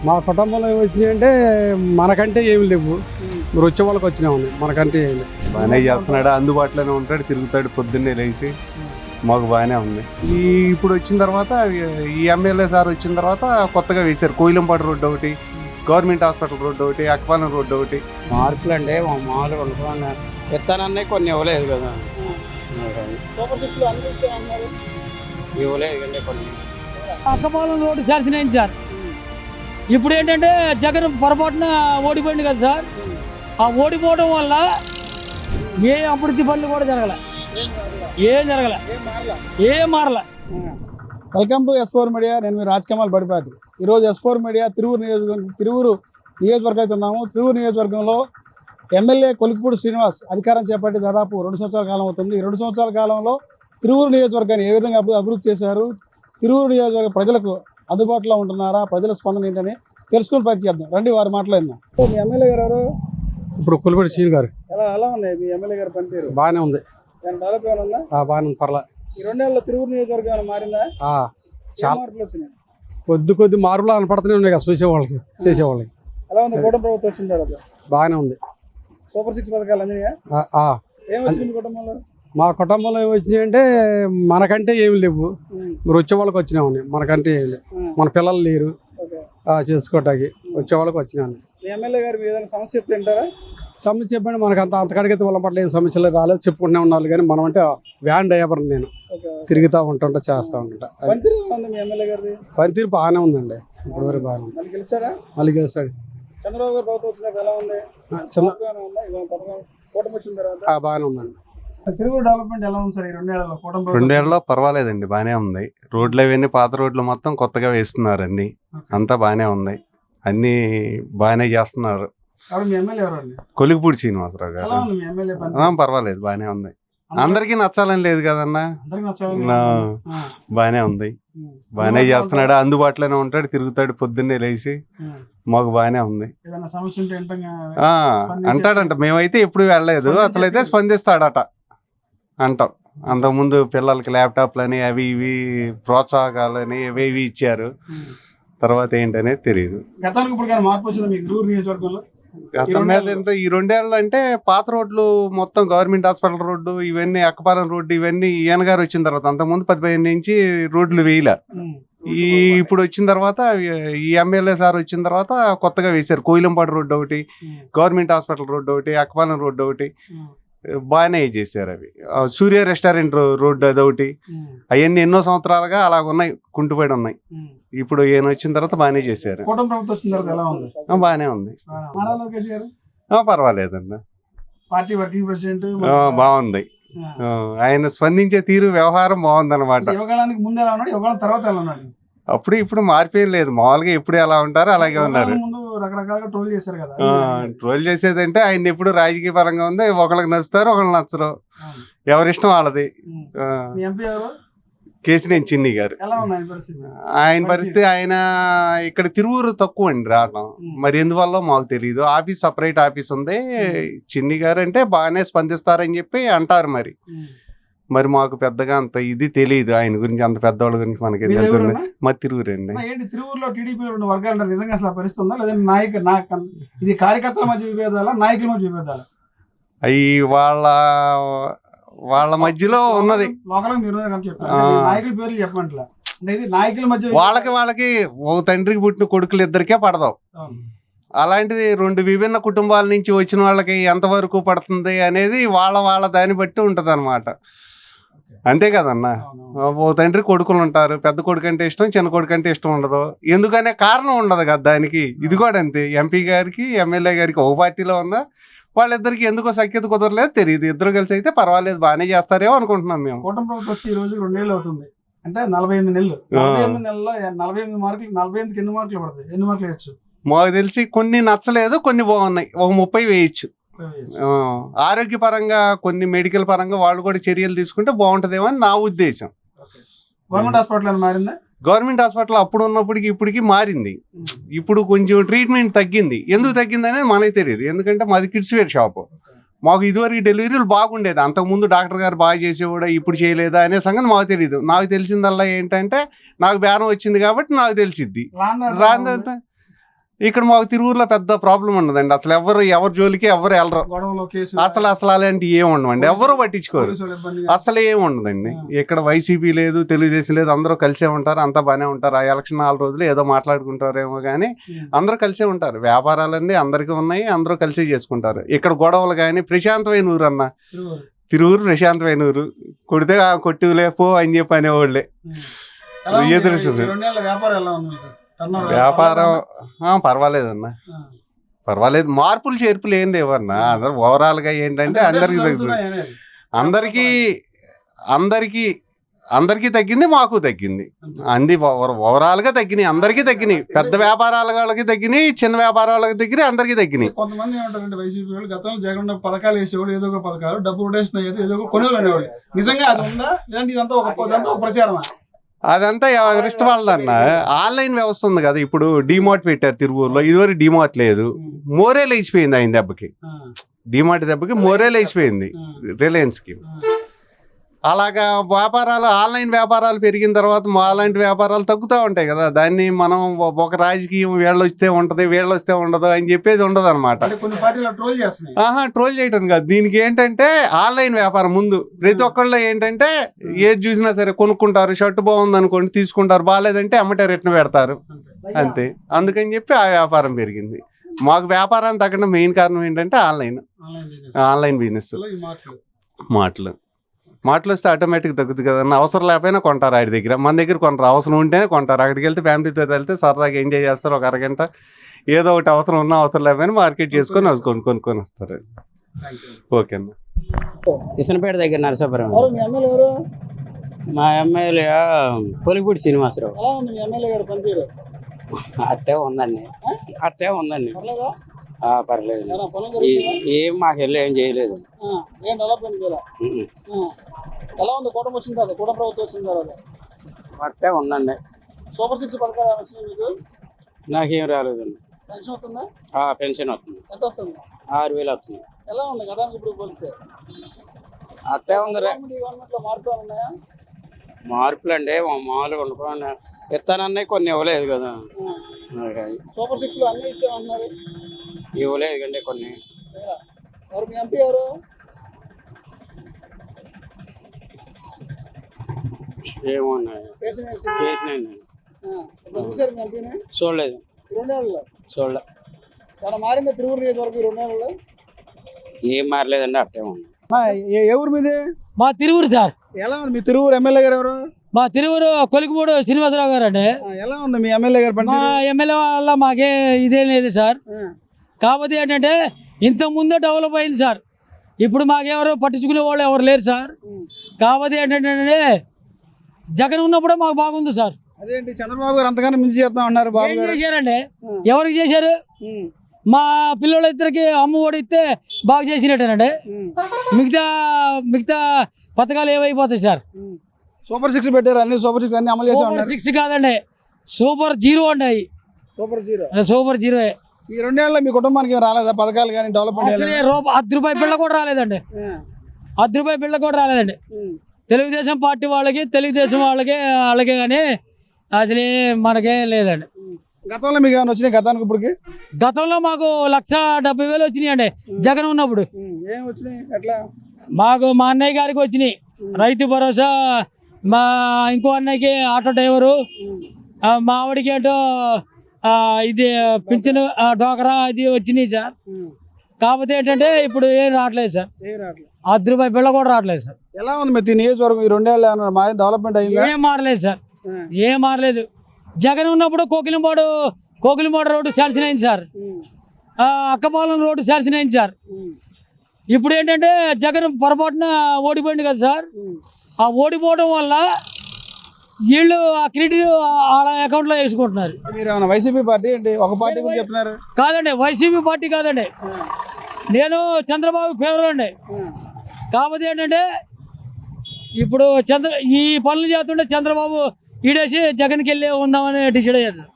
మా కుటుంబంలో ఏమొచ్చినాయంటే మనకంటే ఏమి లేవు, మీరు వచ్చే వాళ్ళకి వచ్చినా ఉన్నాయి, మనకంటే ఏమి లేవు. బాగానే చేస్తున్నాడు, అందుబాటులోనే ఉంటాడు, తిరుగుతాడు, పొద్దున్నే లేచి మాకు బాగానే ఉంది. ఇప్పుడు వచ్చిన తర్వాత ఈ ఎమ్మెల్యే సార్ వచ్చిన తర్వాత కొత్తగా వేశారు కోయిలంపాడు రోడ్డు ఒకటి, గవర్నమెంట్ హాస్పిటల్ రోడ్డు ఒకటి, అక్కపాలెం రోడ్డు ఒకటి. మార్పులు అంటే మామూలుగా విత్తనాన్ని కొన్ని ఇవ్వలేదు కదా, ఇవ్వలేదు కదా కొన్ని. అక్కపాలెం రోడ్డు శాంక్షన్ అయింది సార్. ఇప్పుడు ఏంటంటే జగన్ పొరపాటున ఓడిపోయింది కదా సార్. ఆ ఓడిపోవడం వల్ల ఏ అభివృద్ధి పనులు కూడా జరగలే, ఏం మారలే. Welcome to S4 media. నేను మీ రాజకమాల్ బడిపాటి. ఈరోజు S4 మీడియా తిరువురు నియోజకవర్గం అయితే ఉన్నాము. తిరువురు నియోజకవర్గంలో ఎమ్మెల్యే కొలికిపూడి శ్రీనివాస్ అధికారం చేపట్టి దాదాపు 2 సంవత్సరాల కాలం అవుతుంది. ఈ 2 సంవత్సరాల కాలంలో తిరువురు నియోజకవర్గాన్ని ఏ విధంగా అభివృద్ధి చేశారు, తిరువురు నియోజకవర్గ ప్రజలకు అందుబాటులో ఉంటున్నారా, ప్రజల స్పందన ఏంటని తెలుసుకుని ప్రయత్నం చేద్దాం. రండి వారి మాట్లాడినాం. మీ ఎమ్మెల్యే గారు ఎవరు? ఇప్పుడు కొలిపూడి శ్రీను గారు. ఎలా ఉంది మీ ఎమ్మెల్యే గారి పనితీరు? బాగానే ఉంది, డెవలప్ ఏమైనా ఉందా? బాగానే ఉంది, పర్లే. ఈ 2 ఏళ్ళలో తిరువురు నియోజకవర్గం ఏమైనా మారిందా? చాలా మార్పులు వచ్చినాయి. కొద్ది మార్పులు కనపడుతూనే ఉన్నాయి కదా చూసేవాళ్ళకి, చేసేవాళ్ళకి. ఎలా ఉంది కూటమి ప్రభుత్వం వచ్చిన తర్వాత? బాగానే ఉంది. సూపర్ 6 పథకాలు అందినాయా? ఏం వచ్చింది కుటుంబంలో? మా కుటుంబంలో ఏమొచ్చినాయంటే మనకంటే ఏమి లేవు, మీరు వచ్చే వాళ్ళకి వచ్చినా ఉన్నాయి, మనకంటే ఏమి లేవు. మన పిల్లలు లేరు చేసుకోవటానికి, వచ్చే వాళ్ళకి వచ్చినా. మీ ఎమ్మెల్యే గారు ఏదైనా సమస్య చెప్తే వింటారా? సమస్య చెప్పండి, మనకు అంతకాడికైతే వాళ్ళ పట్ల ఏం సమస్యలు రాలేదు, చెప్పుకుంటూనే ఉన్నారు. కానీ మనం అంటే వ్యాన్ డ్రైవర్, నేను తిరుగుతూ ఉంటుంటా, చేస్తూ ఉంటుంటా. పనితీరు బాగానే ఉందండి, ఇప్పుడు వరకు బాగానే ఉంది. మళ్ళీ గెలుస్తాడు. చంద్రబాబు గారు ప్రభుత్వం వచ్చినాక ఎలా ఉంది? కూటమి వచ్చిన తర్వాత బాగానే ఉందండి. తిరువురు డెవలప్మెంట్ ఎలా ఉంది సార్? ఈ 2 ఏళ్లలో కూటమి 2 ఏళ్ళలో పర్వాలేదండి, బాగానే ఉంది. రోడ్లు అవన్నీ పాత రోడ్లు మొత్తం కొత్తగా వేస్తున్నారు, అన్ని అంతా బాగానే ఉంది, అన్ని బాగానే చేస్తున్నారు. మీ ఎమ్మెల్యే ఎవరండి? కొలికిపూడి శ్రీనివాసరావు గారు. పర్వాలేదు, బాగానే ఉంది. అందరికీ నచ్చాలని లేదు కదన్నా, బాగానే ఉంది, బాగానే చేస్తున్నాడు, అందుబాటులోనే ఉంటాడు, తిరుగుతాడు, పొద్దున్నే లేచి మాకు బాగానే ఉంది. అంటాడంట, మేమైతే ఎప్పుడు వెళ్ళలేదు, అసలైతే స్పందిస్తాడట అంటాం. అంతకుముందు పిల్లలకి ల్యాప్టాప్లని అవి ఇవి ప్రోత్సాహకాలని అవి ఇవి ఇచ్చారు, తర్వాత ఏంటనేది తెలియదు. గతానికి ఇప్పుడు మార్పు వచ్చింది మీకు తిరువురు నియోజకవర్గంలో? గతం మీద అంటే ఈ 2 ఏళ్ళు అంటే పాత రోడ్లు మొత్తం గవర్నమెంట్ హాస్పిటల్ రోడ్డు ఇవన్నీ, అక్కపాలెం రోడ్డు ఇవన్నీ ఈయన గారు వచ్చిన తర్వాత, అంతకుముందు 15 నుంచి రోడ్లు వేయలే. ఇప్పుడు వచ్చిన తర్వాత ఈ ఎమ్మెల్యే సార్ వచ్చిన తర్వాత కొత్తగా వేశారు కోయిలంపాడు రోడ్డు ఒకటి, గవర్నమెంట్ హాస్పిటల్ రోడ్డు ఒకటి, అక్కపాలెం రోడ్డు ఒకటి, బాగానే చేశారు. అవి సూర్య రెస్టారెంట్ రోడ్డు అదొకటి, అవన్నీ ఎన్నో సంవత్సరాలుగా అలాగ ఉన్నాయి, కుంటుపడి ఉన్నాయి. ఇప్పుడు ఈయన వచ్చిన తర్వాత బాగానే చేశారు. బాగానే ఉంది, పర్వాలేదండి, పార్టీ వర్కింగ్ ప్రెసిడెంట్ బాగుంది. ఆయన స్పందించే తీరు, వ్యవహారం బాగుంది అనమాట. ముందు ఎలా ఉన్నాడు, యువకాలం తర్వాత ఎలా ఉన్నాడు? అప్పుడు ఇప్పుడు మార్పేం లేదు, మామూలుగా ఎప్పుడు ఎలా ఉంటారో అలాగే ఉన్నారు. రకరకాలుగా ట్రోల్ చేశారు కదా. ట్రోల్ చేసేదంటే ఆయన ఎప్పుడు రాజకీయ పరంగా ఉంది, ఒకళ్ళకి నచ్చుతారు, ఒకళ్ళు నచ్చరు, ఎవరిష్టం వాళ్ళది. కేసినేని చిన్ని గారు ఆయన పరిస్థితి, ఆయన ఇక్కడ తిరువురు తక్కువ అండి రావడం, మరి ఎందువల్ల మాకు తెలియదు. ఆఫీస్ సపరేట్ ఆఫీస్ ఉంది, చిన్ని గారు అంటే బాగానే స్పందిస్తారని చెప్పి అంటారు. మరి మాకు పెద్దగా అంత ఇది తెలియదు ఆయన గురించి, అంత పెద్దవాళ్ళ గురించి మనకి తెలుసు. మా తిరువురు అండి. తిరువురులో టీడీపీ 2 వర్గాలు నిజంగా అసలు పరిస్థితుందా, లేదంటే ఇది కార్యకర్తల మధ్య విభేదాలా, నాయకుల మధ్య విభేదాలా? అవి వాళ్ళ మధ్యలో ఉన్నది. నాయకుల పేర్లు చెప్పమంటా, నాయకుల మధ్య వాళ్ళకి ఒక తండ్రికి పుట్టిన కొడుకులు ఇద్దరికే పడదాం. అలాంటిది 2 విభిన్న కుటుంబాల నుంచి వచ్చిన వాళ్ళకి ఎంతవరకు పడుతుంది అనేది వాళ్ళ దాన్ని బట్టి ఉంటది అనమాట. అంతే కదన్నా, ఓ తండ్రి కొడుకులు ఉంటారు, పెద్ద కొడుకు అంటే ఇష్టం, చిన్న కొడుకు అంటే ఇష్టం ఉండదు, ఎందుకనే కారణం ఉండదు కదా దానికి. ఇది కూడా అంతే, ఎంపీ గారికి ఎమ్మెల్యే గారికి ఒక పార్టీలో ఉందా, వాళ్ళిద్దరికి ఎందుకో సఖ్యత కుదరలేదు తెలియదు. ఇద్దరు కలిసి అయితే పర్వాలేదు, బాగానే చేస్తారేమో అనుకుంటున్నాం మేము. కూటమి ప్రభుత్వం వచ్చి ఈ రోజు 2 ఏళ్ళు అవుతుంది, అంటే 48 నెలలు. 48 నెలల్లో 48 మార్కులు, 48కి ఎన్ని మార్కులు పడతాయి? ఎన్ని మార్కులు వేయచ్చు? మాకు తెలిసి కొన్ని నచ్చలేదు, కొన్ని బాగున్నాయి, ఒక 30 వేయచ్చు. ఆరోగ్యపరంగా కొన్ని మెడికల్ పరంగా వాళ్ళు కూడా చర్యలు తీసుకుంటే బాగుంటదేమో అని నా ఉద్దేశం. గవర్నమెంట్ హాస్పిటల్ మారిందా? గవర్నమెంట్ హాస్పిటల్ అప్పుడు ఉన్నప్పటికి ఇప్పటికి మారింది. ఇప్పుడు కొంచెం ట్రీట్మెంట్ తగ్గింది. ఎందుకు తగ్గింది అనేది మనకి తెలియదు, ఎందుకంటే మాది కిడ్స్ వేర్ షాపు. మాకు ఇదివరకు డెలివరీలు బాగుండేది, అంతకుముందు డాక్టర్ గారు బాగా చేసేవాడు, ఇప్పుడు చేయలేదా అనే సంగతి మాకు తెలియదు. నాకు తెలిసిందల్లా ఏంటంటే, నాకు బేరం వచ్చింది కాబట్టి నాకు తెలిసిద్ది. ఇక్కడ మాకు తిరువురులో పెద్ద ప్రాబ్లం ఉండదండి. అసలు ఎవరు జోలికి ఎవరు వెళ్ళరు. గొడవలు కేసు అసలు అలాంటి ఏం ఉండవండి. ఎవరు పట్టించుకోరు. అసలు ఏం ఉండదండి. ఇక్కడ వైసీపీ లేదు, తెలుగుదేశం లేదు, అందరూ కలిసే ఉంటారు. అంతా బాగానే ఉంటారు. ఆ ఎలక్షన్ 4 రోజులు ఏదో మాట్లాడుకుంటారేమో కానీ అందరూ కలిసే ఉంటారు. వ్యాపారాలన్నీ అందరికీ ఉన్నాయి, అందరూ కలిసే చేసుకుంటారు. ఇక్కడ గొడవలు కానీ ప్రశాంతమైన ఊరు అన్న తిరువురు, ప్రశాంతమైన ఊరు. కొడితే కొట్టిలే పో అని చెప్పి అనేవాళ్ళే. వ్యాపారం పర్వాలేదన్న, పర్వాలేదు. మార్పులు చేర్పులు ఏం లేవన్నా. అందరు ఓవరాల్ గా ఏంటంటే అందరికి తగ్గింది, మాకు తగ్గింది. ఓవరాల్ గా తగ్గినాయి, అందరికీ తగ్గినాయి. పెద్ద వ్యాపారాల వాళ్ళకి తగ్గినాయి, చిన్న వ్యాపారాలకు తగ్గినాయి, అందరికీ తగ్గినాయి. కొంతమంది ఏమంటారంటే వైసీపీ వాళ్ళు గతంలో జగన్ పథకాలు వేసేవాళ్ళు, ఏదో ఒక పథకాలు డబ్బు రొటేషన్ అయ్యేది, ఏదో ఒక కొనుగోలు అనేవాళ్ళు. నిజంగా అది ఉందా లేదంటే ఇదంతా ఒక ప్రచారమా? అదంతా ఎవరిష్టం వాళ్ళదన్న. ఆన్లైన్ వ్యవస్థ ఉంది కదా, ఇప్పుడు డిమార్ట్ పెట్టారు తిరువూరులో. ఇదివరకు డిమార్ట్ లేదు, మోరే లేచిపోయింది. ఆయన దెబ్బకి, డిమార్ట్ దెబ్బకి మోరే లేచిపోయింది రిలయన్స్ కి. అలాగా వ్యాపారాలు, ఆన్లైన్ వ్యాపారాలు పెరిగిన తర్వాత అలాంటి వ్యాపారాలు తగ్గుతూ ఉంటాయి కదా. దాన్ని మనం ఒక రాజకీయం వీళ్ళు వస్తే ఉంటది, వీళ్ళు వస్తే ఉండదు అని చెప్పేది ఉండదు అనమాట. ట్రోల్ చేయటం కాదు. దీనికి ఏంటంటే ఆన్లైన్ వ్యాపారం ముందు ప్రతి ఒక్కళ్ళు ఏంటంటే ఏది చూసినా సరే కొనుక్కుంటారు. షర్ట్ బాగుంది అనుకోండి తీసుకుంటారు, బాగాలేదంటే అమ్మటే రిటర్న్ పెడతారు, అంతే. అందుకని చెప్పి ఆ వ్యాపారం పెరిగింది. మాకు వ్యాపారాన్ని తగ్గడం మెయిన్ కారణం ఏంటంటే ఆన్లైన్ బిజినెస్. మాటలు వస్తే ఆటోమేటిక్ తగ్గుతుంది కదన్న. అవసరం లేకపోయినా కొంటారు ఆడి దగ్గర, మన దగ్గర కొనరు. అవసరం ఉంటేనే కొంటారు. అక్కడికి వెళ్తే ఫ్యామిలీతో వెళ్తే సరదాగా ఎంజాయ్ చేస్తారు. ఒక అరగంట ఏదో ఒకటి అవసరం ఉన్నా అవసరం లేకపోయినా మార్కెట్ చేసుకొని కొనుక్కొని వస్తారు. ఓకే అన్న. ఇసనపేట దగ్గర నరసాపురం. మా ఎమ్మెల్యే పొలిపూడి శ్రీనివాసరావు. అట్టే ఉందండి, పర్లేదు. ఏం మాకు వెళ్ళి ఏం చేయలేదు. అట్టే ఉందండి. సూపర్ 6 పథకాలు వచ్చినాయి మీకు? నాకేం రాలేదండి. పెన్షన్ వస్తుందా? పెన్షన్ వస్తుంది. ఎంత వస్తుంది? 6,000 వస్తుంది. ఎలా ఉంది కదా ఇప్పుడు పోలిస్తే? అట్టే ఉంది. గవర్నమెంట్ లో మార్పులు ఉన్నాయా? మార్పులు అండి మామూలుగా వండుకోండి. ఇస్తానన్నాయి, కొన్ని ఇవ్వలేదు కదా. సూపర్ 6 లో అన్ని ఇచ్చామన్నారు, ఇవ్వలేదు కండి కొన్ని. ఎవరు మీ ఎంపీ ఎవరు? ఏమో ఉన్నాయి చేసినాయండి. చూసారు మీ ఎంపీని? చూడలేదు. 2 నెలల్లో చూడలే. చాలా మారిందా తిరువురు నియోజకవర్గం 2 నెలల్లో? ఏం మారలేదండి, అట్టే ఉంది. ఏ ఊరు మీది? మా తిరువురు సార్. ఎలా ఉంది మీ తిరువురు ఎమ్మెల్యే గారు ఎవరు? మా తిరువురు కొలికిపూడి శ్రీనివాసరావు గారు అండి. ఎలా ఉంది మీ ఎమ్మెల్యే గారు? మా ఎమ్మెల్యే వల్ల మాకే ఇదేం లేదు సార్. కాకపోతే ఏంటంటే ఇంతకుముందే డెవలప్ అయింది సార్. ఇప్పుడు మాకెవరు పట్టించుకునే వాళ్ళు ఎవరు లేరు సార్. కాకపోతే ఏంటంటే జగన్ ఉన్నప్పుడే మాకు బాగుంది సార్. అదేంటి చంద్రబాబు గారు అంతగానే మించి చేస్తా ఉన్నారు? బాబు గారు చేశారండి. ఎవరికి చేశారు? మా పిల్లలిద్దరికి అమ్మ ఒడి ఇస్తే బాగా చేసినట్టేనండి. మిగతా పథకాలు ఏమైపోతాయి సార్? సూపర్ 6 పెట్టారు, అన్ని సూపర్ 6 అన్ని అమలు చేసి సూపర్ 6 కాదండి, సూపర్ 0 అండి. అవి సూపర్ 0. ఈ 2 ఏళ్ళలో మీ కుటుంబానికి రాలేదా పథకాలు కానీ డెవలప్మెంట్? ₹10 బిళ్ళ కూడా రాలేదండి. ₹10 బిళ్ళ కూడా రాలేదండి. తెలుగుదేశం పార్టీ వాళ్ళకి, తెలుగుదేశం వాళ్ళకే కానీ అసలు మనకే లేదండి. గతంలో మీకు ఏమైనా వచ్చినాయి? గతానికి ఇప్పటికి? గతంలో మాకు 1,70,000 వచ్చినాయండి జగన్ ఉన్నప్పుడు. ఏం వచ్చినాయి? ఎట్లా? మాకు మా అన్నయ్య గారికి వచ్చినాయి రైతు భరోసా, మా ఇంకో అన్నయ్యకి ఆటో డ్రైవరు, మా ఆవిడకి ఏంటో ఇది పింఛను డోకరా ఇది వచ్చినాయి సార్. కాకపోతే ఏంటంటే ఇప్పుడు ఏం రావట్లేదు సార్. ₹10 బిళ్ళ కూడా రావట్లేదు సార్. ఎలా ఉంది మీ నియోజకవర్గం ఈ 2 ఏళ్ళు ఏమన్నా డెవలప్మెంట్ అయిందా? ఏం మారలేదు సార్, ఏం మారలేదు. జగన్ ఉన్నప్పుడు కోకిలింపాడు రోడ్డు శాంక్షన్ అయింది సార్. అక్కపాలెం రోడ్డు శాంక్షన్ అయింది సార్. ఇప్పుడు ఏంటంటే జగన్ పొరపాటున ఓడిపోయింది కదా సార్. ఆ ఓడిపోవడం వల్ల వీళ్ళు ఆ క్రెడిట్ వాళ్ళ అకౌంట్లో వేసుకుంటున్నారు. మీరు ఏమన్నా వైసీపీ పార్టీ ఏంటి? ఒక పార్టీ గురించి చెప్తున్నారు? కాదండి, వైసీపీ పార్టీ కాదండి, నేను చంద్రబాబు ఫేవర్ అండి. కాకపోతే ఏంటంటే ఇప్పుడు ఈ పనులు చేస్తుంటే చంద్రబాబు ఈడేసి జగన్కి వెళ్ళి ఉందామని డిసైడ్ అయ్యారు సార్.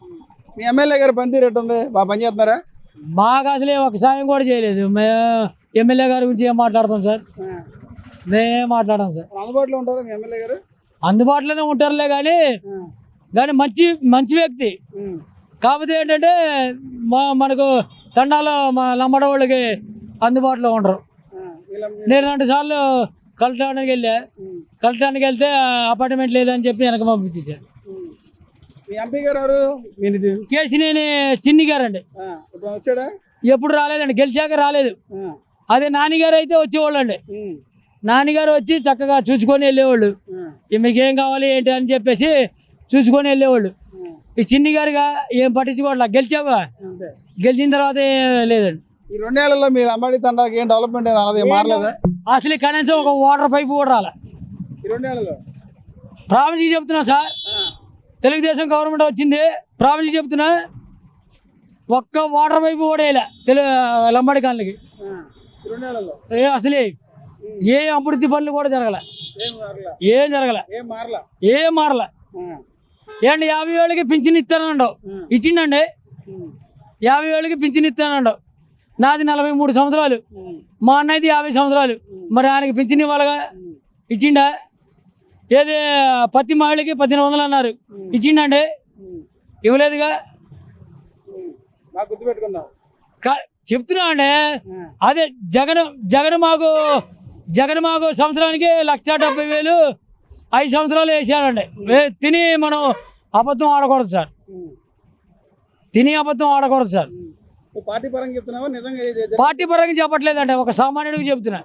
మీ ఎమ్మెల్యే గారు పనితీరు ఎట్టుంది? బాగా పని చేస్తున్నారా? మాకు అసలు ఒక సాయం కూడా చేయలేదు. మేము ఎమ్మెల్యే గారి గురించి ఏం మాట్లాడతాం సార్? మేమేం మాట్లాడాం సార్. అందుబాటులో ఉంటారా మీ ఎమ్మెల్యే గారు? అందుబాటులోనే ఉంటారులే కానీ మంచి వ్యక్తి. కాకపోతే ఏంటంటే మనకు తండాలో మా లంబడ వాళ్ళకి అందుబాటులో ఉండరు. నేను 2 సార్లు కలెక్టర్కి వెళ్ళా. కలెక్టర్కి వెళ్తే అపార్ట్మెంట్ లేదని చెప్పి వెనక పంపించేశారు. మీ ఎంపీ గారు ఎవరు? కేసినేని చిన్ని గారండి. ఇప్పుడు వచ్చాడా? ఎప్పుడు రాలేదండి, గెలిచాక రాలేదు. అదే నాన్నగారు అయితే వచ్చేవాళ్ళు అండి. నాన్నగారు వచ్చి చక్కగా చూసుకొని వెళ్ళేవాళ్ళు. మీకేం కావాలి ఏంటి అని చెప్పేసి చూసుకొని వెళ్ళేవాళ్ళు. ఈ చిన్ని గారుగా ఏం పట్టించుకోవట్లా. గెలిచావా, గెలిచిన తర్వాత లేదండి. ఈ 2 ఏళ్లలో మీరు అంబాడి తండాకి ఏం డెవలప్మెంట్ అన్నది ఏం మారలేదా? అసలు కనీసం ఒక వాటర్ పైపు కూడా రాలే ఈ 2 ఏళ్లలో. ప్రామిస్ చెప్తున్నా సార్, తెలుగుదేశం గవర్నమెంట్ వచ్చింది, ప్రామిస్ చెప్తున్నా ఒక్క వాటర్ పైపు కూడా వేయలే లంబాడి కాలనీకి. అసలే ఏ అభివృద్ధి పనులు కూడా జరగలే, ఏం జరగలే, ఏం మారలే. ఏంటి 50,000కి పింఛన్ ఇస్తానండవు, ఇచ్చిండండి. 50,000కి పింఛన్ ఇస్తానండవు. నాది 43 సంవత్సరాలు, మా అన్నది 50 సంవత్సరాలు. మరి ఆయనకి పింఛన్ ఇవ్వాలిగా, ఇచ్చిండా? ఏది ప్రతి మహిళకి 1,800 అన్నారు, ఇచ్చిండండి? ఇవ్వలేదుగా. చెప్తున్నా అండి. అదే జగన్ మాకు సంవత్సరానికి 1,70,000 5 సంవత్సరాలు వేసాడండి. తిని మనం అబద్ధం ఆడకూడదు సార్, తిని అబద్ధం ఆడకూడదు సార్. పార్టీ పరంగా చెప్తున్నావా నిజంగా? పార్టీ పరంగా చెప్పట్లేదండి, ఒక సామాన్యుడికి చెప్తున్నా.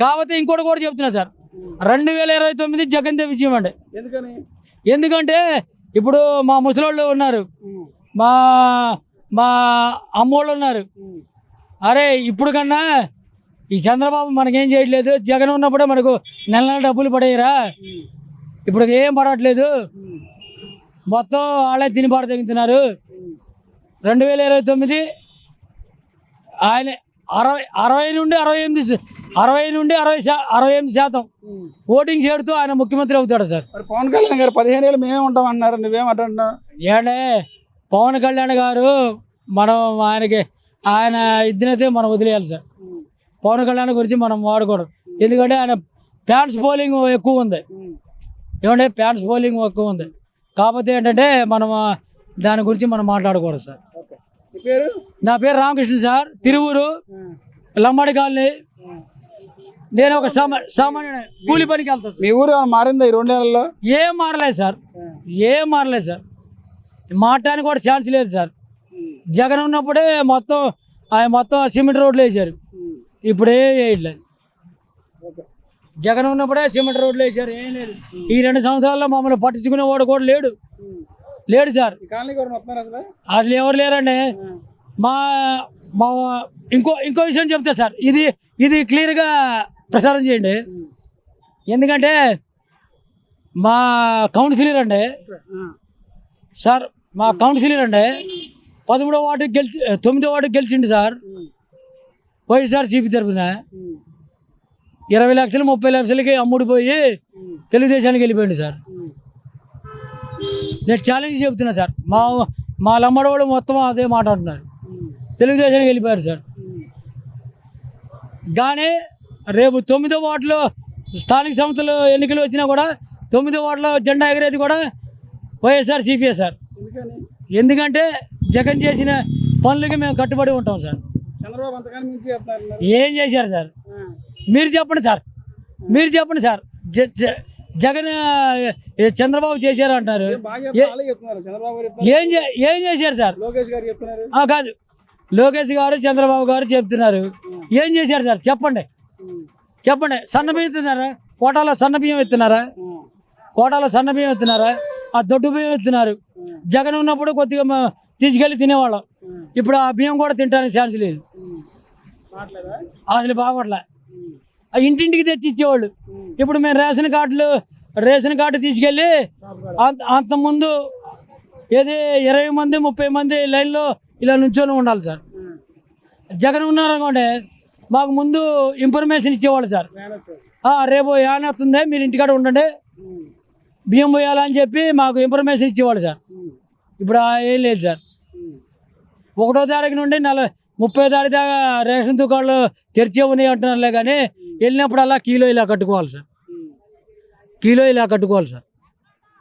కాకపోతే ఇంకోటి కూడా చెప్తున్నా సార్, 2029 జగన్ విజయం అండి. ఎందుకంటే ఇప్పుడు మా ముసలోళ్ళు ఉన్నారు, మా అమ్మోళ్ళు ఉన్నారు. అరే ఇప్పుడు కన్నా ఈ చంద్రబాబు మనకేం చేయట్లేదు, జగన్ ఉన్నప్పుడే మనకు నెల డబ్బులు పడేయరా, ఇప్పుడు ఏం పడట్లేదు, మొత్తం వాళ్ళే తిని పాడ తెగుతున్నారు. 2029 ఆయన 60 నుండి 68% ఓటింగ్ చేయడంతో ఆయన ముఖ్యమంత్రి అవుతాడు సార్. పవన్ కళ్యాణ్ గారు 15 ఏళ్ళు మేమే ఉంటాం అన్నారు, నువ్వేమంటున్నావు? ఏంటే పవన్ కళ్యాణ్ గారు మనం ఆయన ఇద్దరైతే మనం వదిలేయాలి సార్. పవన్ కళ్యాణ్ గురించి మనం వాడుకోవడం, ఎందుకంటే ఆయన ఫ్యాన్స్ పోలింగ్ ఎక్కువ ఉంది. ఏమంటే ఫ్యాన్స్ పోలింగ్ ఎక్కువ ఉంది. కాకపోతే ఏంటంటే మనం దాని గురించి మనం మాట్లాడకూడదు సార్. నా పేరు రామకృష్ణ సార్, తిరువూరు లంబాడి కాలనీ. నేను ఒక సామాన్య కూలి పనికి వెళ్తాను. మీ ఊరు మారిందా ఈ 2 ఏళ్లలో? ఏం మారలేదు సార్, ఏం మారలేదు సార్. మారటానికి కూడా ఛాన్స్ లేదు సార్. జగన్ ఉన్నప్పుడే మొత్తం సిమెంట్ రోడ్లు వేసారు, ఇప్పుడే వేయట్లేదు. జగన్ ఉన్నప్పుడే సిమెంట్ రోడ్లు వేసారు, ఏం లేదు. ఈ 2 సంవత్సరాల్లో మమ్మల్ని పట్టించుకునేవాడు కూడా లేడు సార్. అసలు ఎవరు లేరండి. మా ఇంకో విషయం చెప్తా సార్, ఇది క్లియర్గా ప్రచారం చేయండి. ఎందుకంటే మా కౌన్సిలర్ అండి సార్, మా కౌన్సిలర్ అండి 13వ వార్డుకి 9వ వార్డుకి గెలిచిండు సార్. వైఎస్ఆర్సీపీ తరఫున 20 లక్షలు 30 లక్షలకి అమ్ముడిపోయి తెలుగుదేశానికి వెళ్ళిపోయింది సార్. నేను ఛాలెంజ్ చెబుతున్నా సార్, మా లంబడవాళ్ళు మొత్తం అదే మాట అంటున్నారు, తెలుగుదేశానికి వెళ్ళిపోయారు సార్. కానీ రేపు 9వ వార్డులో స్థానిక సంస్థలు ఎన్నికలు వచ్చినా కూడా 9వ వార్డులో జెండా ఎగరేది కూడా వైఎస్ఆర్సీపీ సార్. ఎందుకంటే జగన్ చేసిన పనులకి మేము కట్టుబడి ఉంటాం సార్. ఏం చేశారు సార్? మీరు చెప్పండి సార్. జగన్ చంద్రబాబు చేశారు అంటారు, ఏం చేశారు సార్? కాదు, లోకేష్ గారు చంద్రబాబు గారు చెప్తున్నారు, ఏం చేశారు సార్? చెప్పండి. సన్నబియ్యం ఎత్తున్నారా? కోటాలో సన్నబియ్యం ఎత్తున్నారా? ఆ దొడ్డు బియ్యం ఎత్తున్నారు. జగన్ ఉన్నప్పుడు కొద్దిగా తీసుకెళ్ళి తినేవాళ్ళం, ఇప్పుడు ఆ బియ్యం కూడా తినడానికి ఛాన్స్ లేదు. అసలు బాగోట్లే. ఇంటింటికి తెచ్చి ఇచ్చేవాళ్ళు, ఇప్పుడు మేము రేషన్ కార్డు తీసుకెళ్ళి అంతకుముందు ఏది 20 మంది 30 మంది లైన్లో ఇలా నుంచొని ఉండాలి సార్. జగన్ ఉన్నారనుకోండి మాకు ముందు ఇన్ఫర్మేషన్ ఇచ్చేవాళ్ళు సార్. రేపు యాన్ వస్తుంది, మీరు ఇంటికాడ ఉండండి, బియ్యం పోయాలని చెప్పి మాకు ఇన్ఫర్మేషన్ ఇచ్చేవాళ్ళు సార్. ఇప్పుడు ఏం లేదు సార్. 1వ తారీఖు నుండి 30వ తారీఖు దాకా రేషన్ దుకాణాలు తెరిచే ఉన్నాయి అంటున్నారులే, కానీ వెళ్ళినప్పుడల్లా కిలో ఇలా కట్టుకోవాలి సార్.